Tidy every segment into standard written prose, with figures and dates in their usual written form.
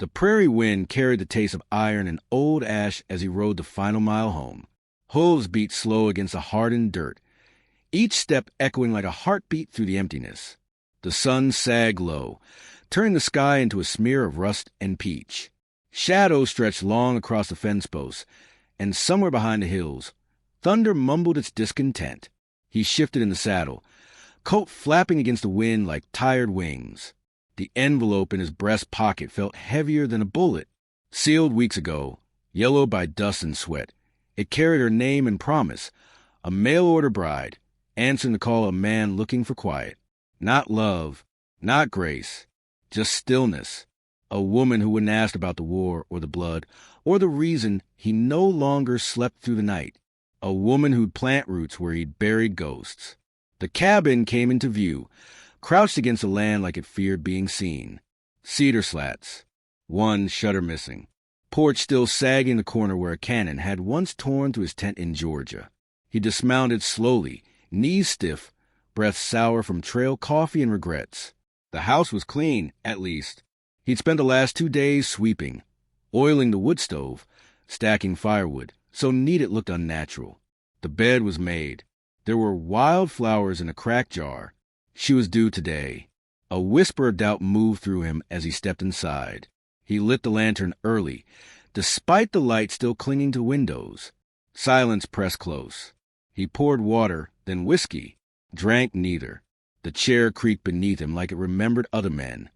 The prairie wind carried the taste of iron and old ash as he rode the final mile home. Hooves beat slow against the hardened dirt, each step echoing like a heartbeat through the emptiness. The sun sagged low, turning the sky into a smear of rust and peach. Shadows stretched long across the fence posts, and somewhere behind the hills, thunder mumbled its discontent. He shifted in the saddle, coat flapping against the wind like tired wings. The envelope in his breast pocket felt heavier than a bullet. Sealed weeks ago, yellowed by dust and sweat, it carried her name and promise, a mail-order bride, answering the call of a man looking for quiet. Not love, not grace, just stillness. A woman who wouldn't ask about the war or the blood or the reason he no longer slept through the night. A woman who'd plant roots where he'd buried ghosts. The cabin came into view, crouched against the land like it feared being seen. Cedar slats, one shutter missing. Porch still sagging in the corner where a cannon had once torn through his tent in Georgia. He dismounted slowly, knees stiff, breath sour from trail coffee and regrets. The house was clean, at least. He'd spent the last 2 days sweeping, oiling the wood stove, stacking firewood, so neat it looked unnatural. The bed was made. There were wildflowers in a cracked jar. She was due today. A whisper of doubt moved through him as he stepped inside. He lit the lantern early, despite the light still clinging to windows. Silence pressed close. He poured water, then whiskey, drank neither. The chair creaked beneath him like it remembered other men.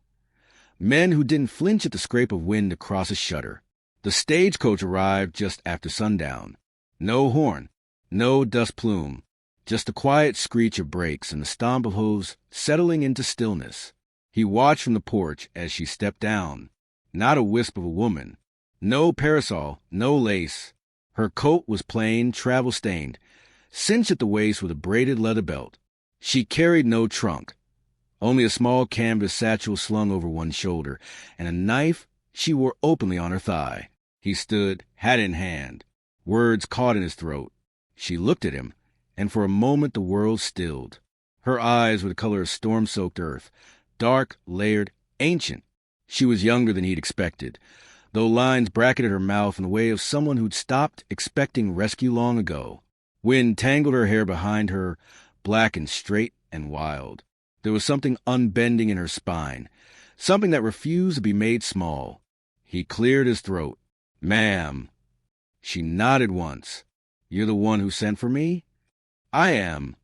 Men who didn't flinch at the scrape of wind across a shutter. The stagecoach arrived just after sundown. No horn, no dust plume, just the quiet screech of brakes and the stomp of hooves settling into stillness. He watched from the porch as she stepped down. Not a wisp of a woman. No parasol, no lace. Her coat was plain, travel-stained, cinched at the waist with a braided leather belt. She carried no trunk, only a small canvas satchel slung over one shoulder, and a knife she wore openly on her thigh. He stood, hat in hand, words caught in his throat. She looked at him, and for a moment the world stilled. Her eyes were the color of storm-soaked earth, dark, layered, ancient. She was younger than he'd expected, though lines bracketed her mouth in the way of someone who'd stopped expecting rescue long ago. Wind tangled her hair behind her, black and straight and wild. There was something unbending in her spine, something that refused to be made small. He cleared his throat. "Ma'am." She nodded once. "You're the one who sent for me?" "I am."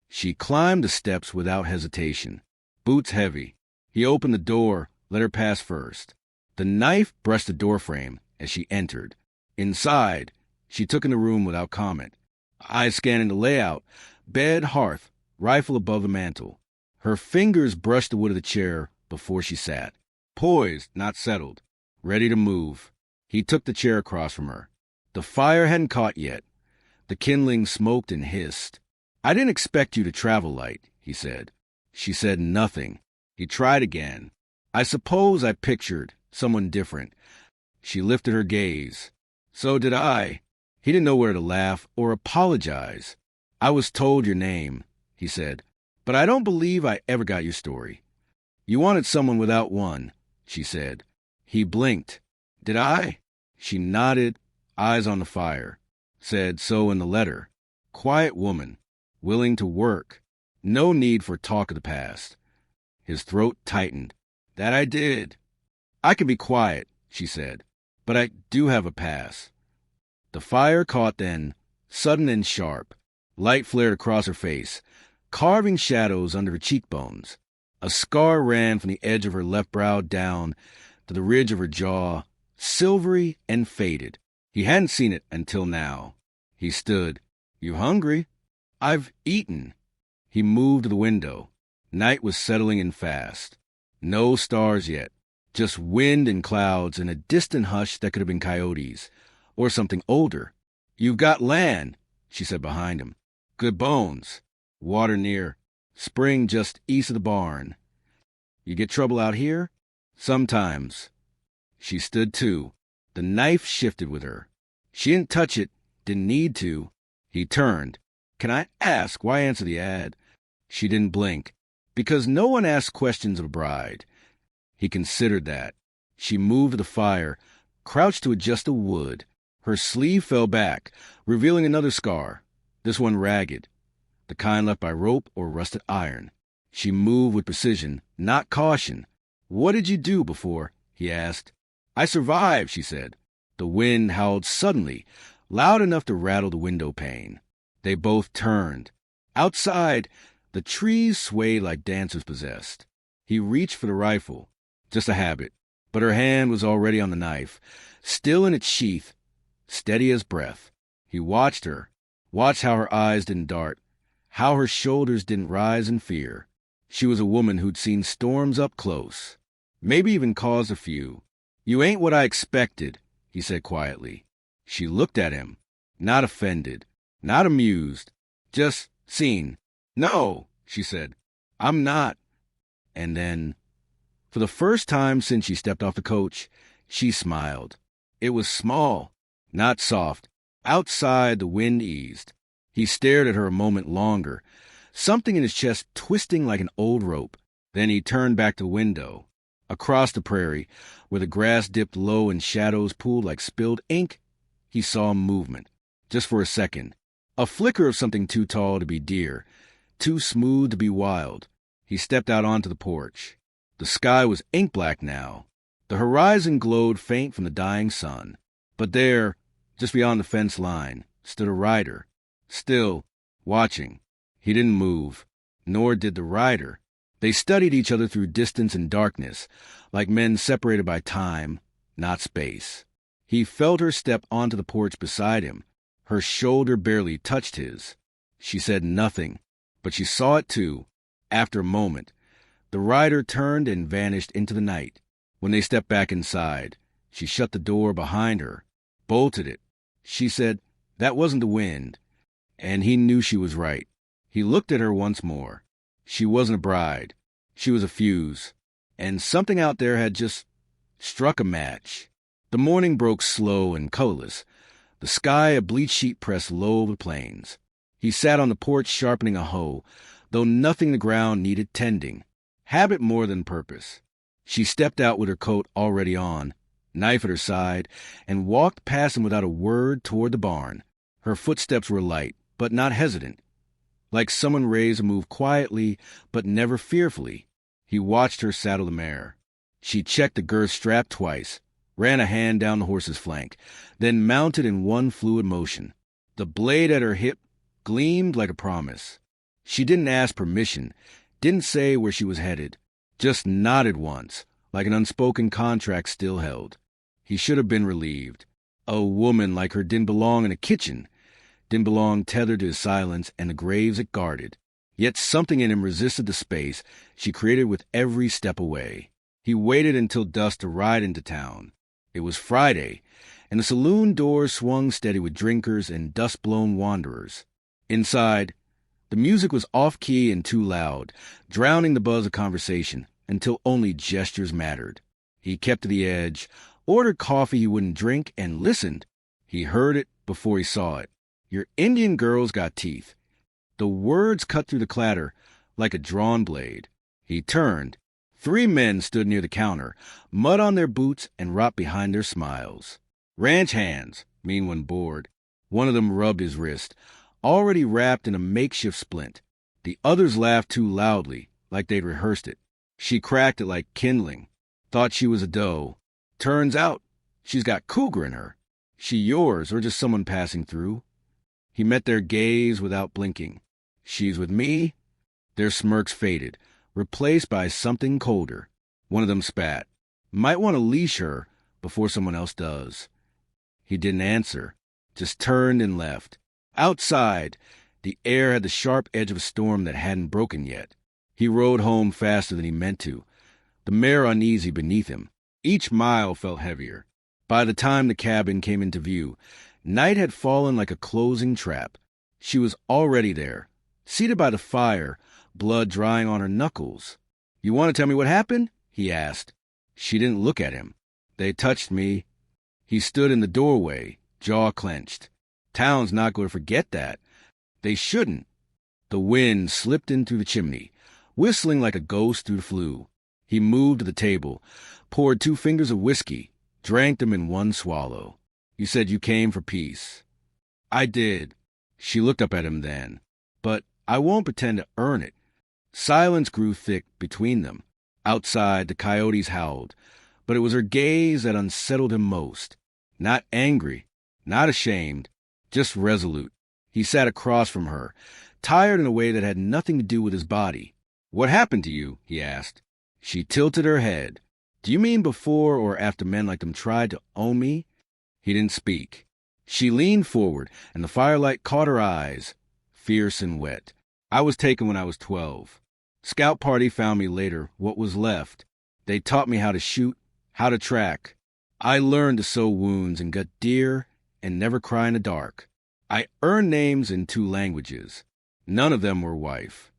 She climbed the steps without hesitation, boots heavy. He opened the door, let her pass first. The knife brushed the doorframe as she entered. Inside, she took in the room without comment, eyes scanning the layout, bed, hearth, rifle above the mantel. Her fingers brushed the wood of the chair before she sat, poised, not settled, ready to move. He took the chair across from her. The fire hadn't caught yet. The kindling smoked and hissed. "I didn't expect you to travel light," he said. She said nothing. He tried again. "I suppose I pictured someone different." She lifted her gaze. "So did I." He didn't know where to laugh or apologize. "I was told your name," he said, "but I don't believe I ever got your story." "You wanted someone without one," she said. He blinked. "Did I?" She nodded, eyes on the fire. Said so in the letter. Quiet woman, willing to work. No need for talk of the past. His throat tightened. "That I did." "I can be quiet," she said, "but I do have a past." The fire caught then, sudden and sharp. Light flared across her face, carving shadows under her cheekbones. A scar ran from the edge of her left brow down to the ridge of her jaw, silvery and faded. He hadn't seen it until now. He stood. "You hungry?" "I've eaten." He moved to the window. Night was settling in fast. No stars yet, just wind and clouds and a distant hush that could have been coyotes, or something older. "You've got land," she said behind him. "Good bones. Water near. Spring just east of the barn." "You get trouble out here?" "Sometimes." She stood too. The knife shifted with her. She didn't touch it, didn't need to. He turned. "Can I ask why answer the ad?" She didn't blink. "Because no one asks questions of a bride." He considered that. She moved to the fire, crouched to adjust the wood. Her sleeve fell back, revealing another scar, this one ragged, the kind left by rope or rusted iron. She moved with precision, not caution. "What did you do before?" he asked. "I survived," she said. The wind howled suddenly, loud enough to rattle the window pane. They both turned. Outside, the trees swayed like dancers possessed. He reached for the rifle, just a habit, but her hand was already on the knife, still in its sheath, steady as breath. He watched her, watched how her eyes didn't dart, how her shoulders didn't rise in fear. She was a woman who'd seen storms up close, maybe even caused a few. "You ain't what I expected," he said quietly. She looked at him, not offended, not amused, just seen. "No," she said, "I'm not." And then, for the first time since she stepped off the coach, she smiled. It was small, not soft. Outside, the wind eased. He stared at her a moment longer, something in his chest twisting like an old rope. Then he turned back to the window. Across the prairie, where the grass dipped low and shadows pooled like spilled ink, he saw movement, just for a second. A flicker of something too tall to be deer, too smooth to be wild. He stepped out onto the porch. The sky was ink-black now. The horizon glowed faint from the dying sun. But there, just beyond the fence line, stood a rider, still, watching. He didn't move, nor did the rider. They studied each other through distance and darkness, like men separated by time, not space. He felt her step onto the porch beside him. Her shoulder barely touched his. She said nothing, but she saw it too. After a moment, the rider turned and vanished into the night. When they stepped back inside, she shut the door behind her, bolted it. She said, "That wasn't the wind." And he knew she was right. He looked at her once more. She wasn't a bride. She was a fuse. And something out there had just struck a match. The morning broke slow and colorless, the sky a bleached sheet pressed low over the plains. He sat on the porch sharpening a hoe, though nothing in the ground needed tending. Habit more than purpose. She stepped out with her coat already on, knife at her side, and walked past him without a word toward the barn. Her footsteps were light, but not hesitant, like someone raised to move quietly, but never fearfully. He watched her saddle the mare. She checked the girth strap twice, ran a hand down the horse's flank, then mounted in one fluid motion. The blade at her hip gleamed like a promise. She didn't ask permission, didn't say where she was headed, just nodded once, like an unspoken contract still held. He should have been relieved. A woman like her didn't belong in a kitchen, didn't belong tethered to his silence and the graves it guarded. Yet something in him resisted the space she created with every step away. He waited until dusk to ride into town. It was Friday, and the saloon doors swung steady with drinkers and dust-blown wanderers. Inside, the music was off-key and too loud, drowning the buzz of conversation until only gestures mattered. He kept to the edge, ordered coffee he wouldn't drink, and listened. He heard it before he saw it. "Your Indian girl's got teeth." The words cut through the clatter like a drawn blade. He turned. 3 men stood near the counter, mud on their boots and rot behind their smiles. Ranch hands, mean when bored. One of them rubbed his wrist, already wrapped in a makeshift splint. The others laughed too loudly, like they'd rehearsed it. She cracked it like kindling. Thought she was a doe. Turns out, she's got cougar in her. She yours or just someone passing through? He met their gaze without blinking. She's with me? Their smirks faded, replaced by something colder. One of them spat. Might want to leash her before someone else does. He didn't answer, just turned and left. Outside, the air had the sharp edge of a storm that hadn't broken yet. He rode home faster than he meant to, the mare uneasy beneath him. Each mile felt heavier. By the time the cabin came into view, night had fallen like a closing trap. She was already there, seated by the fire, blood drying on her knuckles. "You want to tell me what happened?" he asked. She didn't look at him. "They touched me." He stood in the doorway, jaw clenched. Town's not going to forget that. They shouldn't. The wind slipped in through the chimney, whistling like a ghost through the flue. He moved to the table, poured 2 fingers of whiskey, drank them in one swallow. You said you came for peace. I did. She looked up at him then. But I won't pretend to earn it. Silence grew thick between them. Outside, the coyotes howled, but it was her gaze that unsettled him most. Not angry, not ashamed, just resolute. He sat across from her, tired in a way that had nothing to do with his body. What happened to you? He asked. She tilted her head. Do you mean before or after men like them tried to own me? He didn't speak. She leaned forward, and the firelight caught her eyes, fierce and wet. I was taken when I was 12. Scout party found me later, what was left. They taught me how to shoot, how to track. I learned to sew wounds and gut deer and never cry in the dark. I earned names in 2 languages. None of them were wife.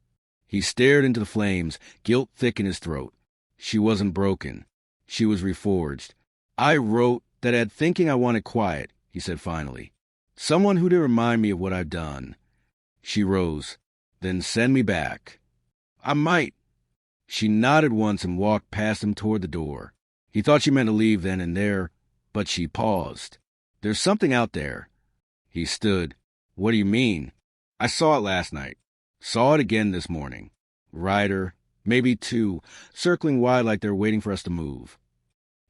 He stared into the flames, guilt thick in his throat. She wasn't broken. She was reforged. I wrote that I'd thinking I wanted quiet, he said finally. Someone who to remind me of what I've done. She rose. Then send me back. I might. She nodded once and walked past him toward the door. He thought she meant to leave then and there, but she paused. There's something out there. He stood. What do you mean? I saw it last night. Saw it again this morning. Rider, maybe 2, circling wide like they're waiting for us to move.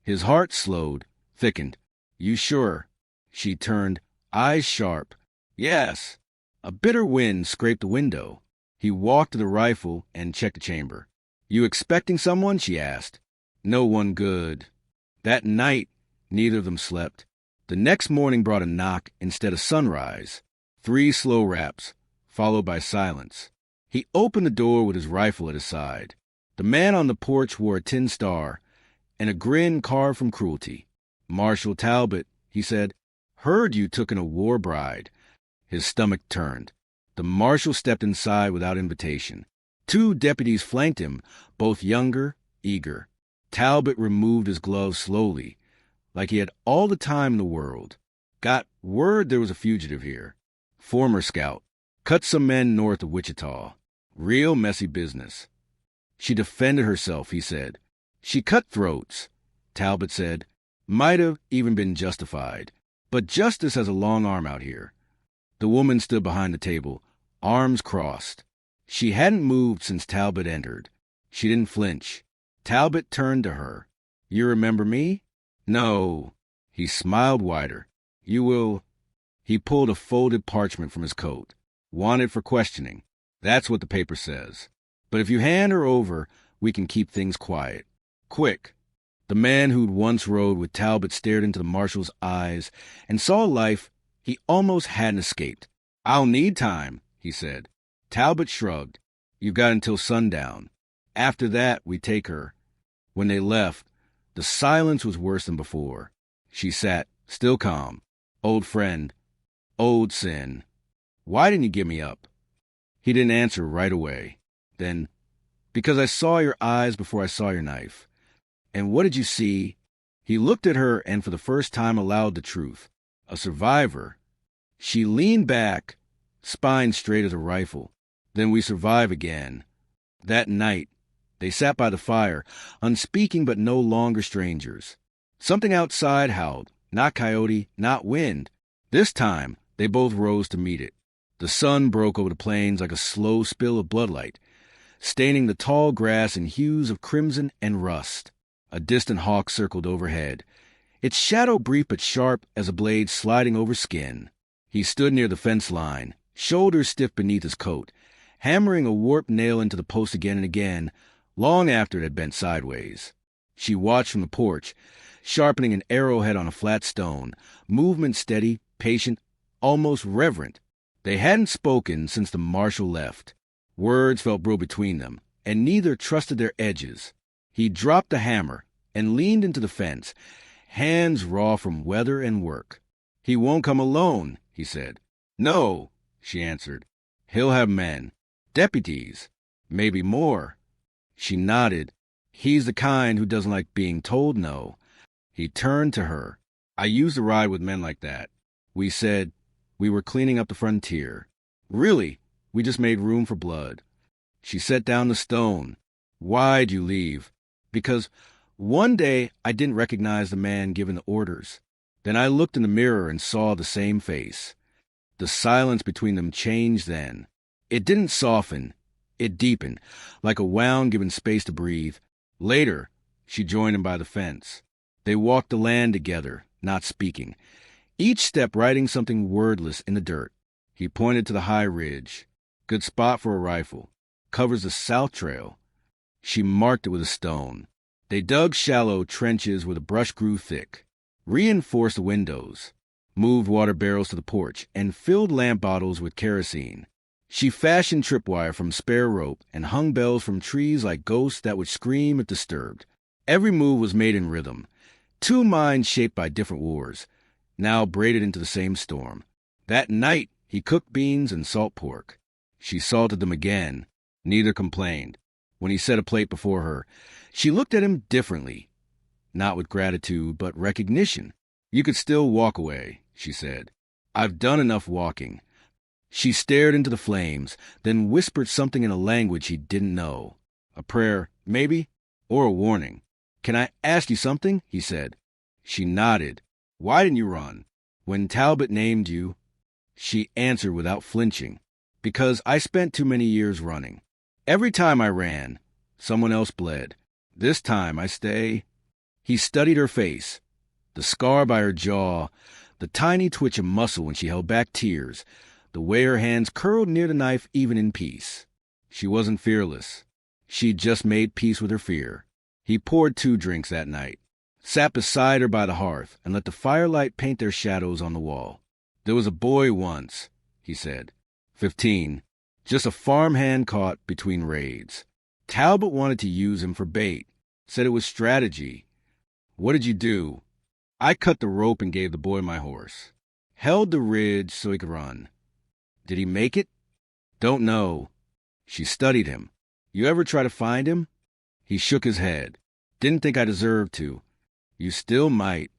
His heart slowed, thickened. You sure? She turned, eyes sharp. Yes. A bitter wind scraped the window. He walked to the rifle and checked the chamber. You expecting someone? She asked. No one good. That night, neither of them slept. The next morning brought a knock instead of sunrise. 3 slow raps, followed by silence. He opened the door with his rifle at his side. The man on the porch wore a tin star and a grin carved from cruelty. Marshal Talbot, he said, heard you took in a war bride. His stomach turned. The marshal stepped inside without invitation. 2 deputies flanked him, both younger, eager. Talbot removed his gloves slowly, like he had all the time in the world. Got word there was a fugitive here. Former scout. Cut some men north of Wichita. Real messy business. She defended herself, he said. She cut throats, Talbot said. Might have even been justified. But justice has a long arm out here. The woman stood behind the table, arms crossed. She hadn't moved since Talbot entered. She didn't flinch. Talbot turned to her. You remember me? No. He smiled wider. You will... He pulled a folded parchment from his coat. Wanted for questioning. That's what the paper says. But if you hand her over, we can keep things quiet. Quick. The man who'd once rode with Talbot stared into the marshal's eyes and saw a life he almost hadn't escaped. I'll need time, he said. Talbot shrugged. You've got until sundown. After that, we take her. When they left, the silence was worse than before. She sat, still calm. Old friend. Old sin. Why didn't you give me up? He didn't answer right away. Then, because I saw your eyes before I saw your knife. And what did you see? He looked at her and for the first time allowed the truth. A survivor. She leaned back, spine straight as a rifle. Then we survive again. That night, they sat by the fire, unspeaking but no longer strangers. Something outside howled, not coyote, not wind. This time, they both rose to meet it. The sun broke over the plains like a slow spill of bloodlight, staining the tall grass in hues of crimson and rust. A distant hawk circled overhead, its shadow brief but sharp as a blade sliding over skin. He stood near the fence line, shoulders stiff beneath his coat, hammering a warped nail into the post again and again, long after it had bent sideways. She watched from the porch, sharpening an arrowhead on a flat stone, movement steady, patient, almost reverent. They hadn't spoken since the marshal left. Words felt bro between them, and neither trusted their edges. He dropped the hammer and leaned into the fence, hands raw from weather and work. He won't come alone, he said. No, she answered. He'll have men. Deputies. Maybe more. She nodded. He's the kind who doesn't like being told no. He turned to her. I used to ride with men like that. We said we were cleaning up the frontier. Really, we just made room for blood. She set down the stone. Why'd you leave? Because one day I didn't recognize the man giving the orders. Then I looked in the mirror and saw the same face. The silence between them changed then. It didn't soften. It deepened, like a wound given space to breathe. Later, she joined him by the fence. They walked the land together, not speaking, each step writing something wordless in the dirt. He pointed to the high ridge. Good spot for a rifle. Covers the south trail. She marked it with a stone. They dug shallow trenches where the brush grew thick, reinforced the windows, moved water barrels to the porch, and filled lamp bottles with kerosene. She fashioned tripwire from spare rope and hung bells from trees like ghosts that would scream if disturbed. Every move was made in rhythm. Two minds shaped by different wars, now braided into the same storm. That night, he cooked beans and salt pork. She salted them again. Neither complained. When he set a plate before her, she looked at him differently. Not with gratitude, but recognition. You could still walk away, she said. I've done enough walking. She stared into the flames, then whispered something in a language he didn't know. A prayer, maybe, or a warning. Can I ask you something? He said. She nodded. Why didn't you run? When Talbot named you, she answered without flinching. Because I spent too many years running. Every time I ran, someone else bled. This time I stay. He studied her face, the scar by her jaw, the tiny twitch of muscle when she held back tears, the way her hands curled near the knife even in peace. She wasn't fearless. She'd just made peace with her fear. He poured 2 drinks that night, sat beside her by the hearth, and let the firelight paint their shadows on the wall. There was a boy once, he said. 15. Just a farmhand caught between raids. Talbot wanted to use him for bait. Said it was strategy. What did you do? I cut the rope and gave the boy my horse. Held the ridge so he could run. Did he make it? Don't know. She studied him. You ever try to find him? He shook his head. Didn't think I deserved to. You still might.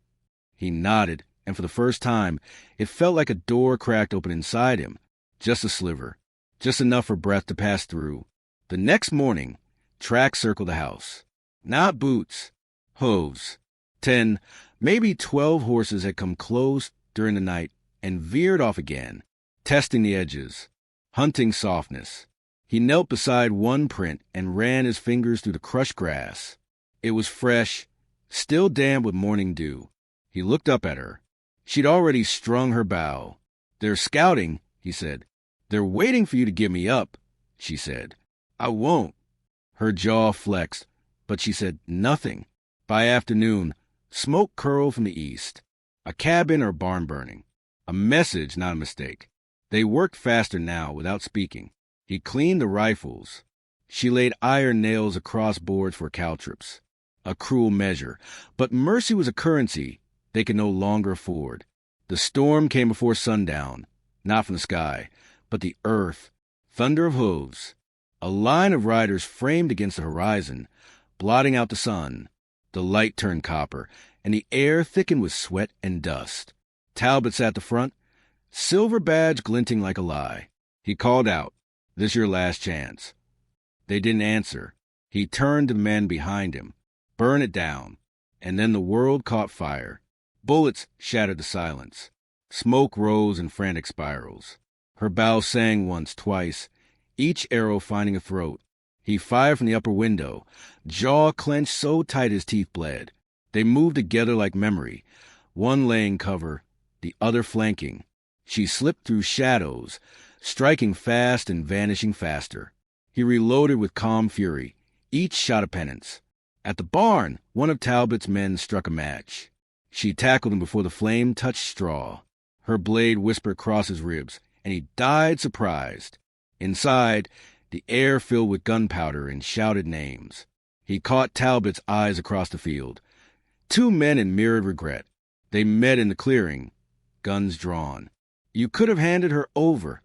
He nodded, and for the first time, it felt like a door cracked open inside him. Just a sliver. Just enough for breath to pass through. The next morning, tracks circled the house. Not boots. Hooves. 10, maybe 12 horses had come close during the night and veered off again, testing the edges, hunting softness. He knelt beside one print and ran his fingers through the crushed grass. It was fresh, still damp with morning dew. He looked up at her. She'd already strung her bow. They're scouting, he said. They're waiting for you to give me up, she said. I won't. Her jaw flexed, but she said nothing. By afternoon, smoke curled from the east. A cabin or barn burning. A message, not a mistake. They worked faster now, without speaking. He cleaned the rifles. She laid iron nails across boards for caltrops. A cruel measure. But mercy was a currency they could no longer afford. The storm came before sundown, not from the sky, but the earth. Thunder of hooves. A line of riders framed against the horizon, blotting out the sun. The light turned copper, and the air thickened with sweat and dust. Talbot sat at the front, silver badge glinting like a lie. He called out, "This your last chance." They didn't answer. He turned to the men behind him. Burn it down. And then the world caught fire. Bullets shattered the silence. Smoke rose in frantic spirals. Her bow sang once, twice, each arrow finding a throat. He fired from the upper window, jaw clenched so tight his teeth bled. They moved together like memory, one laying cover, the other flanking. She slipped through shadows, striking fast and vanishing faster. He reloaded with calm fury, each shot a penance. At the barn, one of Talbot's men struck a match. She tackled him before the flame touched straw. Her blade whispered across his ribs, and he died surprised. Inside, the air filled with gunpowder and shouted names. He caught Talbot's eyes across the field. Two men in mirrored regret. They met in the clearing, guns drawn. "You could have handed her over,"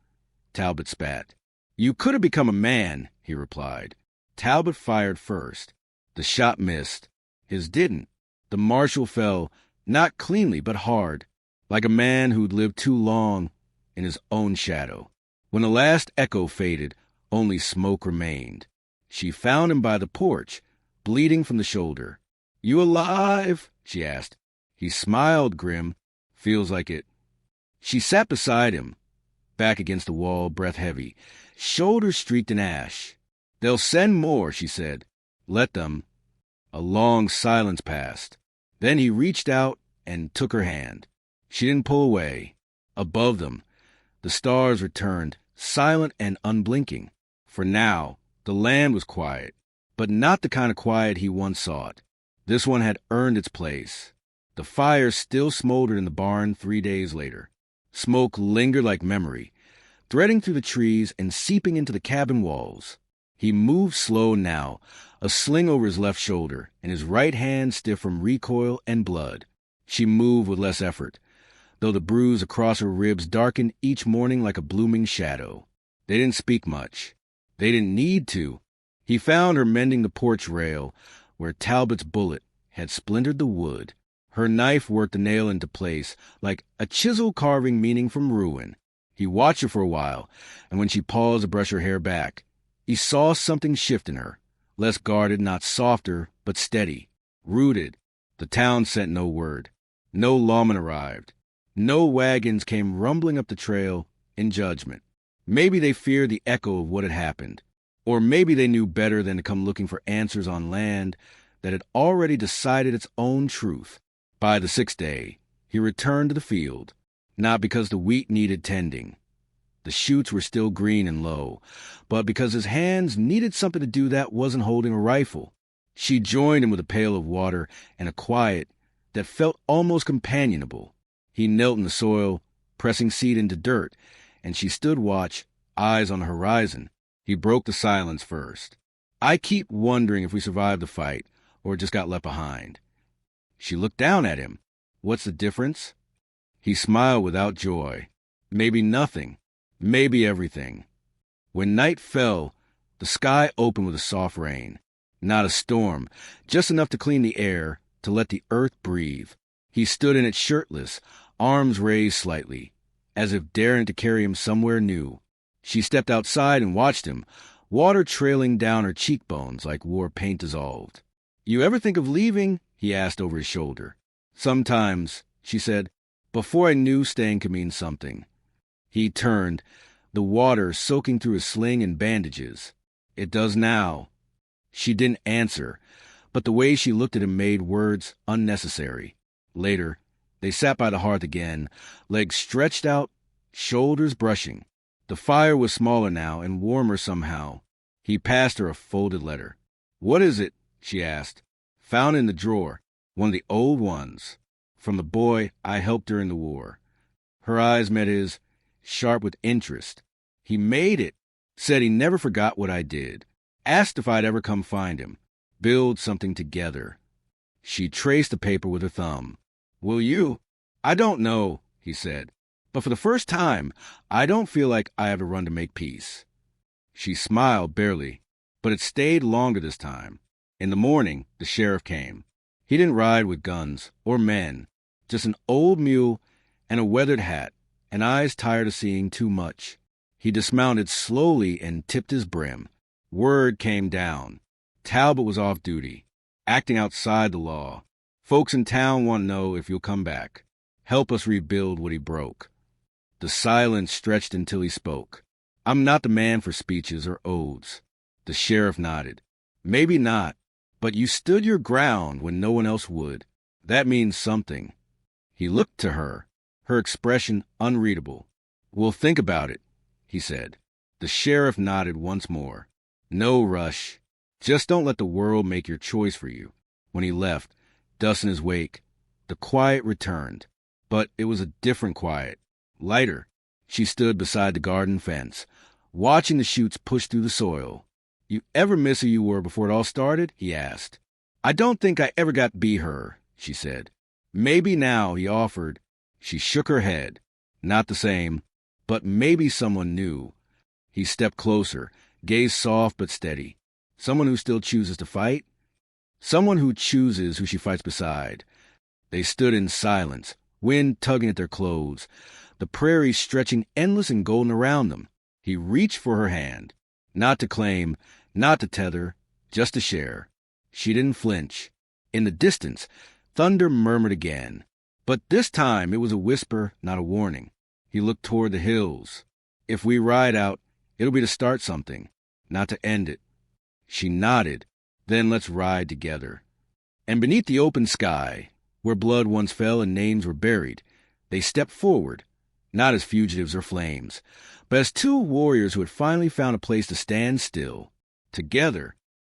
Talbot spat. "You could have become a man," he replied. Talbot fired first. The shot missed. His didn't. The marshal fell, not cleanly but hard, like a man who'd lived too long in his own shadow. When the last echo faded, only smoke remained. She found him by the porch, bleeding from the shoulder. "You alive?" she asked. He smiled grim. "Feels like it." She sat beside him, back against the wall, breath heavy, shoulders streaked in ash. "They'll send more," she said. "Let them." A long silence passed. Then he reached out and took her hand. She didn't pull away. Above them, the stars returned, silent and unblinking. For now, the land was quiet, but not the kind of quiet he once sought. This one had earned its place. The fire still smoldered in the barn 3 days later. Smoke lingered like memory, threading through the trees and seeping into the cabin walls. He moved slow now, a sling over his left shoulder, and his right hand stiff from recoil and blood. She moved with less effort, though the bruise across her ribs darkened each morning like a blooming shadow. They didn't speak much. They didn't need to. He found her mending the porch rail, where Talbot's bullet had splintered the wood. Her knife worked the nail into place, like a chisel carving meaning from ruin. He watched her for a while, and when she paused to brush her hair back, he saw something shift in her, less guarded, not softer, but steady, rooted. The town sent no word. No lawmen arrived. No wagons came rumbling up the trail in judgment. Maybe they feared the echo of what had happened, or maybe they knew better than to come looking for answers on land that had already decided its own truth. By the 6th day, he returned to the field, not because the wheat needed tending. The shoots were still green and low, but because his hands needed something to do that wasn't holding a rifle. She joined him with a pail of water and a quiet that felt almost companionable. He knelt in the soil, pressing seed into dirt, and she stood watch, eyes on the horizon. He broke the silence first. "I keep wondering if we survived the fight, or just got left behind." She looked down at him. "What's the difference?" He smiled without joy. "Maybe nothing. Maybe everything." When night fell, the sky opened with a soft rain. Not a storm, just enough to clean the air, to let the earth breathe. He stood in it shirtless, arms raised slightly, as if daring to carry him somewhere new. She stepped outside and watched him, water trailing down her cheekbones like war paint dissolved. "You ever think of leaving?" he asked over his shoulder. "Sometimes," she said, "before I knew staying could mean something." He turned, the water soaking through his sling and bandages. "It does now." She didn't answer, but the way she looked at him made words unnecessary. Later, they sat by the hearth again, legs stretched out, shoulders brushing. The fire was smaller now and warmer somehow. He passed her a folded letter. "What is it?" she asked. "Found in the drawer. One of the old ones. From the boy I helped during the war." Her eyes met his, sharp with interest. "He made it. Said he never forgot what I did. Asked if I'd ever come find him. Build something together." She traced the paper with her thumb. "Will you?" "I don't know," he said. "But for the first time, I don't feel like I have to run to make peace." She smiled barely, but it stayed longer this time. In the morning, the sheriff came. He didn't ride with guns or men, just an old mule and a weathered hat and eyes tired of seeing too much. He dismounted slowly and tipped his brim. Word came down. Talbot was off duty, acting outside the law. "Folks in town want to know if you'll come back. Help us rebuild what he broke." The silence stretched until he spoke. "I'm not the man for speeches or odes." The sheriff nodded. "Maybe not, but you stood your ground when no one else would. That means something." He looked to her, her expression unreadable. "We'll think about it," he said. The sheriff nodded once more. "No rush. Just don't let the world make your choice for you." When he left, dust in his wake, the quiet returned. But it was a different quiet, lighter. She stood beside the garden fence, watching the shoots push through the soil. "You ever miss who you were before it all started?" he asked. "I don't think I ever got to be her," she said. "Maybe now," he offered. She shook her head. "Not the same, but maybe someone new." He stepped closer, gaze soft but steady. "Someone who still chooses to fight?" "Someone who chooses who she fights beside." They stood in silence, wind tugging at their clothes, the prairie stretching endless and golden around them. He reached for her hand, not to claim, not to tether, just to share. She didn't flinch. In the distance, thunder murmured again. But this time it was a whisper, not a warning. He looked toward the hills. If we ride out, it'll be to start something, not to end it. She nodded. Then let's ride together. And beneath the open sky, where blood once fell and names were buried, they stepped forward, not as fugitives or flames, but as two warriors who had finally found a place to stand still, together,